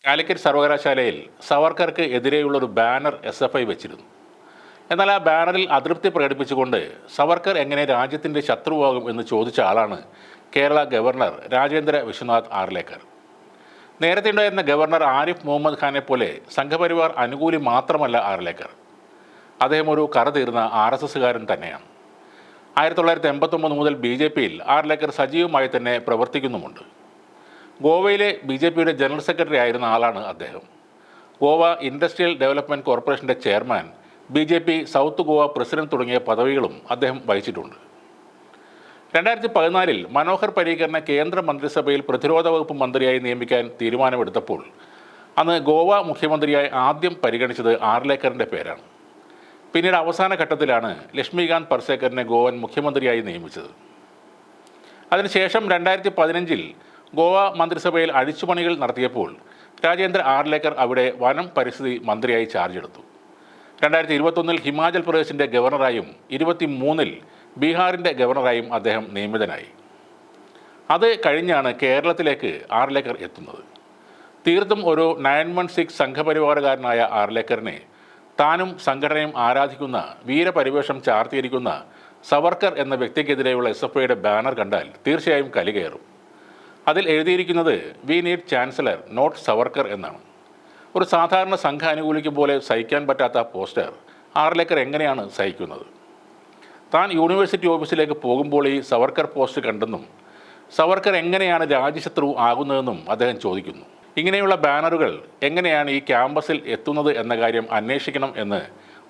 കാലിക്കറ്റ് സർവകലാശാലയിൽ സവർക്കർക്ക് എതിരെയുള്ളൊരു banner SFI വെച്ചിരുന്നു. എന്നാൽ ആ ബാനറിൽ അതൃപ്തി പ്രകടിപ്പിച്ചുകൊണ്ട് സവർക്കർ എങ്ങനെ രാജ്യത്തിൻ്റെ ശത്രുവാകും എന്ന് ചോദിച്ച ആളാണ് കേരള ഗവർണർ രാജേന്ദ്ര വിശ്വനാഥ് ആർലേക്കർ. നേരത്തെ ഉണ്ടായിരുന്ന ഗവർണർ ആരിഫ് മുഹമ്മദ് ഖാനെ പോലെ സംഘപരിവാർ അനുകൂലി മാത്രമല്ല ആർലേക്കർ. അദ്ദേഹം ഒരു കറതീർന്ന RSSകാരൻ തന്നെയാണ്. 1989 മുതൽ BJPയിൽ ആർലേക്കർ സജീവമായി തന്നെ പ്രവർത്തിക്കുന്നുമുണ്ട്. ഗോവയിലെ BJPയുടെ ജനറൽ സെക്രട്ടറി ആയിരുന്ന ആളാണ് അദ്ദേഹം. ഗോവ ഇൻഡസ്ട്രിയൽ ഡെവലപ്മെൻറ്റ് കോർപ്പറേഷൻ്റെ chairman, BJP south Goa president തുടങ്ങിയ പദവികളും അദ്ദേഹം വഹിച്ചിട്ടുണ്ട്. 2014 മനോഹർ പരീക്കറിനെ കേന്ദ്ര മന്ത്രിസഭയിൽ പ്രതിരോധ വകുപ്പ് മന്ത്രിയായി നിയമിക്കാൻ തീരുമാനമെടുത്തപ്പോൾ അന്ന് ഗോവ മുഖ്യമന്ത്രിയായി ആദ്യം പരിഗണിച്ചത് ആർലേക്കറിൻ്റെ പേരാണ്. പിന്നീട് അവസാന ഘട്ടത്തിലാണ് ലക്ഷ്മികാന്ത് പർസേക്കറിനെ ഗോവൻ മുഖ്യമന്ത്രിയായി നിയമിച്ചത്. അതിനുശേഷം 2015 ഗോവ മന്ത്രിസഭയിൽ അഴിച്ചുപണികൾ നടത്തിയപ്പോൾ രാജേന്ദ്ര ആർലേക്കർ അവിടെ വനം പരിസ്ഥിതി മന്ത്രിയായി ചാർജ് എടുത്തു. 2021 ഹിമാചൽ പ്രദേശിൻ്റെ ഗവർണറായും 2023 ബീഹാറിൻ്റെ ഗവർണറായും അദ്ദേഹം നിയമിതനായി. അത് കഴിഞ്ഞാണ് കേരളത്തിലേക്ക് ആർലേക്കർ എത്തുന്നത്. തീർത്തും ഒരു 916 സംഘപരിവാറുകാരനായ ആർലേക്കറിനെ താനും സംഘടനയും ആരാധിക്കുന്ന വീരപരിവേഷം ചാർത്തിയിരിക്കുന്ന സവർക്കർ എന്ന വ്യക്തിക്കെതിരെയുള്ള SFIയുടെ ബാനർ കണ്ടാൽ തീർച്ചയായും കലികയറും. അതിൽ എഴുതിയിരിക്കുന്നത് "we need chancellor not Savarkar" എന്നാണ്. ഒരു സാധാരണ സംഘ അനുകൂലിക്ക് പോലെ സഹിക്കാൻ പറ്റാത്ത പോസ്റ്റർ ആർലേക്കർ എങ്ങനെയാണ് സഹിക്കുന്നത്? താൻ യൂണിവേഴ്സിറ്റി ഓഫീസിലേക്ക് പോകുമ്പോൾ ഈ സവർക്കർ പോസ്റ്റ് കണ്ടെന്നും സവർക്കർ എങ്ങനെയാണ് രാജ്യശത്രു ആകുന്നതെന്നും അദ്ദേഹം ചോദിക്കുന്നു. ഇങ്ങനെയുള്ള ബാനറുകൾ എങ്ങനെയാണ് ഈ ക്യാമ്പസിൽ എത്തുന്നത് എന്ന കാര്യം അന്വേഷിക്കണം എന്ന്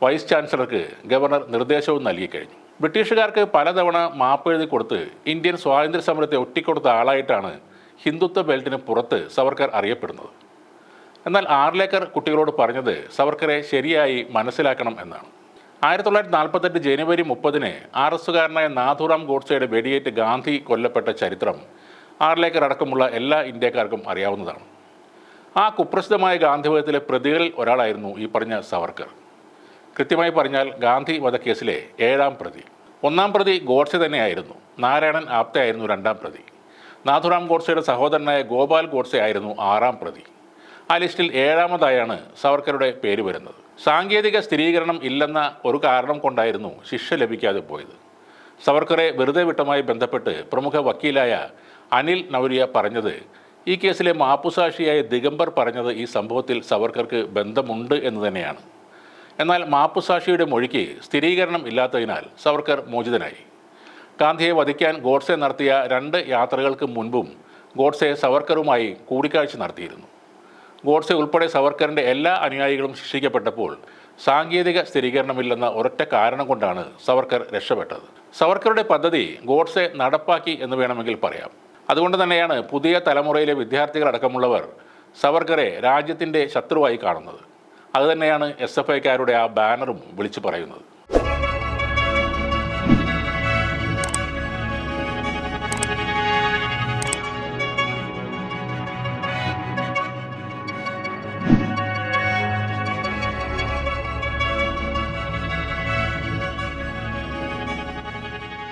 വൈസ് ചാൻസലർക്ക് ഗവർണർ നിർദ്ദേശവും നൽകിക്കഴിഞ്ഞു. ബ്രിട്ടീഷുകാർക്ക് പലതവണ മാപ്പെഴുതി കൊടുത്ത് ഇന്ത്യൻ സ്വാതന്ത്ര്യ സമരത്തെ ഒറ്റിക്കൊടുത്ത ആളായിട്ടാണ് ഹിന്ദുത്വ ബെൽറ്റിന് പുറത്ത് സവർക്കർ അറിയപ്പെടുന്നത്. എന്നാൽ ആർലേക്കർ കുട്ടികളോട് പറഞ്ഞത് സവർക്കറെ ശരിയായി മനസ്സിലാക്കണം എന്നാണ്. 1948 ജനുവരി 30 RSകാരനായ നാഥുറാം ഗോഡ്സെയുടെ വെടിയേറ്റ് ഗാന്ധി കൊല്ലപ്പെട്ട ചരിത്രം ആർലേക്കർ അടക്കമുള്ള എല്ലാ ഇന്ത്യക്കാർക്കും അറിയാവുന്നതാണ്. ആ കുപ്രസിദ്ധമായ ഗാന്ധിവധത്തിലെ പ്രതികളിൽ ഒരാളായിരുന്നു ഈ പറഞ്ഞ സവർക്കർ. കൃത്യമായി പറഞ്ഞാൽ ഗാന്ധി വധക്കേസിലെ 7ാം പ്രതി. 1ാം പ്രതി ഗോഡ്സെ തന്നെയായിരുന്നു. നാരായണൻ ആപ്തെ ആയിരുന്നു 2ാം പ്രതി. നാഥുറാം ഗോഡ്സെയുടെ സഹോദരനായ ഗോപാൽ ഗോഡ്സെ ആയിരുന്നു 6ാം പ്രതി. ആ ലിസ്റ്റിൽ 7ാമതായാണ് സവർക്കറുടെ പേര് വരുന്നത്. സാങ്കേതിക സ്ഥിരീകരണം ഇല്ലെന്ന ഒരു കാരണം കൊണ്ടായിരുന്നു ശിക്ഷ ലഭിക്കാതെ പോയത്. സവർക്കറെ വെറുതെ വിട്ടതുമായി ബന്ധപ്പെട്ട് പ്രമുഖ വക്കീലായ അനിൽ നൗരിയ പറഞ്ഞത്, ഈ കേസിലെ മാപ്പുസാക്ഷിയായ ദിഗംബർ പറഞ്ഞത് ഈ സംഭവത്തിൽ സവർക്കർക്ക് ബന്ധമുണ്ട് എന്ന് തന്നെയാണ്. എന്നാൽ മാപ്പുസാക്ഷിയുടെ മൊഴിക്ക് സ്ഥിരീകരണം ഇല്ലാത്തതിനാൽ സവർക്കർ മോചിതനായി. ഗാന്ധിയെ വധിക്കാൻ ഗോഡ്സെ നടത്തിയ 2 യാത്രകൾക്ക് മുൻപും ഗോഡ്സെ സവർക്കറുമായി കൂടിക്കാഴ്ച നടത്തിയിരുന്നു. ഗോഡ്സെ ഉൾപ്പെടെ സവർക്കറിൻ്റെ എല്ലാ അനുയായികളും ശിക്ഷിക്കപ്പെട്ടപ്പോൾ സാങ്കേതിക സ്ഥിരീകരണമില്ലെന്ന ഒരൊറ്റ കാരണം കൊണ്ടാണ് സവർക്കർ രക്ഷപ്പെട്ടത്. സവർക്കറുടെ പദ്ധതി ഗോഡ്സെ നടപ്പാക്കി എന്ന് വേണമെങ്കിൽ പറയാം. അതുകൊണ്ട് തന്നെയാണ് പുതിയ തലമുറയിലെ വിദ്യാർത്ഥികളടക്കമുള്ളവർ സവർക്കറെ രാജ്യത്തിൻ്റെ ശത്രുവായി കാണുന്നത്. അതുതന്നെയാണ് SFIക്കാരുടെ ആ ബാനറും വിളിച്ചു പറയുന്നത്.